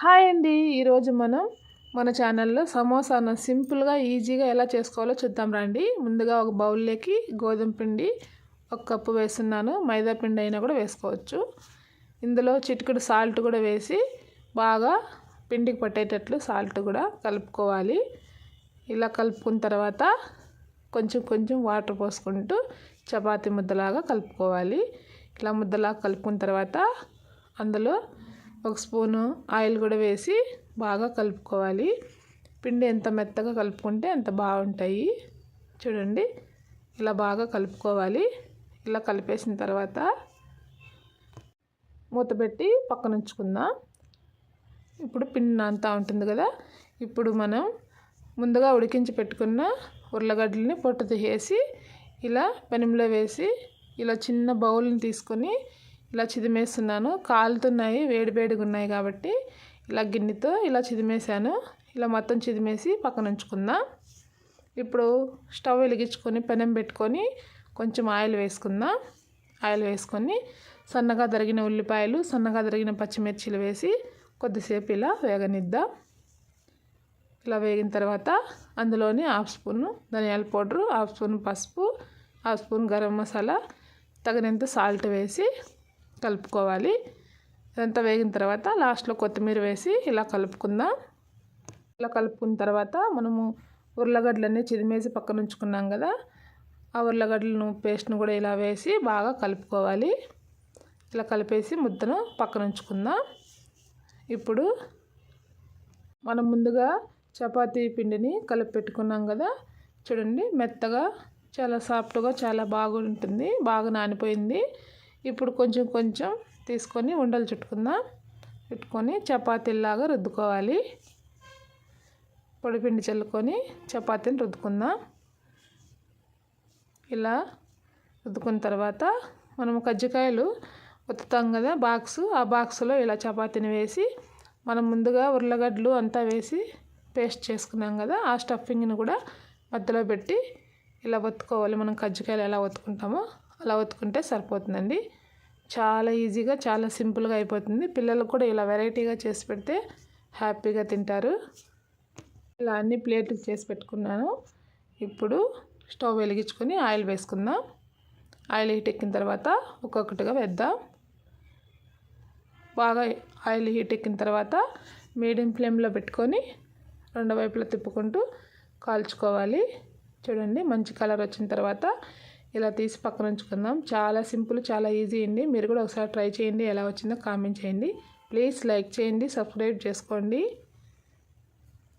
Hi అండి. ఈరోజు మనం మన ఛానల్లో సమోసాను సింపుల్గా ఈజీగా ఎలా చేసుకోవాలో చూద్దాం రండి. ముందుగా ఒక బౌల్లోకి గోధుమ పిండి 1 కప్పు వేస్తున్నాను. మైదా పిండి అయినా కూడా వేసుకోవచ్చు. ఇందులో చిటికెడు సాల్ట్ కూడా వేసి బాగా పిండికి పట్టేటట్లు సాల్ట్ కూడా కలుపుకోవాలి. ఇలా కలుపుకున్న తర్వాత కొంచెం కొంచెం వాటర్ పోసుకుంటూ చపాతీ ముద్దలాగా కలుపుకోవాలి. ఇలా ముద్దలాగా కలుపుకున్న తర్వాత అందులో 1 స్పూను ఆయిల్ కూడా వేసి బాగా కలుపుకోవాలి. పిండి ఎంత మెత్తగా కలుపుకుంటే అంత బాగుంటాయి. చూడండి, ఇలా బాగా కలుపుకోవాలి. ఇలా కలిపేసిన తర్వాత మూత పెట్టి పక్కన ఉంచుకుందాం. ఇప్పుడు పిండి అంతా ఉంటుంది కదా, ఇప్పుడు మనం ముందుగా ఉడికించి పెట్టుకున్న ఉర్లగడ్డలని పొట్టు తీసేసి ఇలా పెనంలో వేసి ఇలా చిన్న బౌల్ని తీసుకొని ఇలా చిదిమేస్తున్నాను. కాలుతున్నాయి, వేడివేడిగా ఉన్నాయి కాబట్టి ఇలా గిన్నెతో ఇలా చిదిమేశాను. ఇలా మొత్తం చిదిమేసి పక్కన ఉంచుకుందాం. ఇప్పుడు స్టవ్ వెలిగించుకొని పెనం పెట్టుకొని కొంచెం ఆయిల్ వేసుకుందాం. ఆయిల్ వేసుకొని సన్నగా తరిగిన ఉల్లిపాయలు, సన్నగా తరిగిన పచ్చిమిర్చిలు వేసి కొద్దిసేపు ఇలా వేగనిద్దాం. ఇలా వేగిన తర్వాత అందులోని 1/2 స్పూను ధనియాల పౌడరు, 1/2 స్పూన్ పసుపు, 1/2 స్పూన్ గరం మసాలా, తగినంత సాల్ట్ వేసి కలుపుకోవాలి. ఇదంతా వేగిన తర్వాత లాస్ట్లో కొత్తిమీర వేసి ఇలా కలుపుకుందాం. ఇలా కలుపుకున్న తర్వాత మనము ఉర్లగడ్డలన్నీ చిదిమేసి పక్కన ఉంచుకున్నాం కదా, ఆ ఉర్లగడ్డలను పేస్ట్ను కూడా ఇలా వేసి బాగా కలుపుకోవాలి. ఇలా కలిపేసి ముద్దను పక్కన ఉంచుకుందాం. ఇప్పుడు మనం ముందుగా చపాతీ పిండిని కలిపి పెట్టుకున్నాం కదా, చూడండి మెత్తగా చాలా సాఫ్ట్గా చాలా బాగుంటుంది, బాగా నానిపోయింది. ఇప్పుడు కొంచెం కొంచెం తీసుకొని ఉండలు చుట్టుకుందాం. పెట్టుకొని చపాతీలాగా రుద్దుకోవాలి. పొడిపిండి చల్లుకొని చపాతీని రుద్దుకుందాం. ఇలా రుద్దుకున్న తర్వాత మనము కజ్జికాయలు ఒత్తుతాం కదా బాక్సు, ఆ బాక్సులో ఇలా చపాతీని వేసి మనం ముందుగా ఉర్లగడ్డలు అంతా వేసి పేస్ట్ చేసుకున్నాం కదా, ఆ స్టఫింగ్ని కూడా మధ్యలో పెట్టి ఇలా ఒత్తుకోవాలి. మనం కజ్జికాయలు ఎలా ఒత్తుకుంటామో అలా ఒత్తుకుంటే సరిపోతుందండి. చాలా ఈజీగా చాలా సింపుల్గా అయిపోతుంది. పిల్లలకు కూడా ఇలా వెరైటీగా చేసి పెడితే హ్యాపీగా తింటారు. ఇలా అన్ని ప్లేట్లకు చేసి పెట్టుకున్నాను. ఇప్పుడు స్టవ్ వెలిగించుకొని ఆయిల్ వేసుకుందాం. ఆయిల్ హీట్ ఎక్కిన తర్వాత ఒక్కొక్కటిగా వేద్దాం. బాగా ఆయిల్ హీట్ ఎక్కిన తర్వాత మీడియం ఫ్లేమ్లో పెట్టుకొని 2 వైపులా తిప్పుకుంటూ కాల్చుకోవాలి. చూడండి, మంచి కలర్ వచ్చిన తర్వాత ఇలా తీసి పక్కన ఉంచుకుందాం. చాలా సింపుల్, చాలా ఈజీ అండి. మీరు కూడా ఒకసారి ట్రై చేయండి. ఎలా వచ్చిందో కామెంట్ చేయండి. ప్లీజ్ లైక్ చేయండి, సబ్స్క్రైబ్ చేసుకోండి.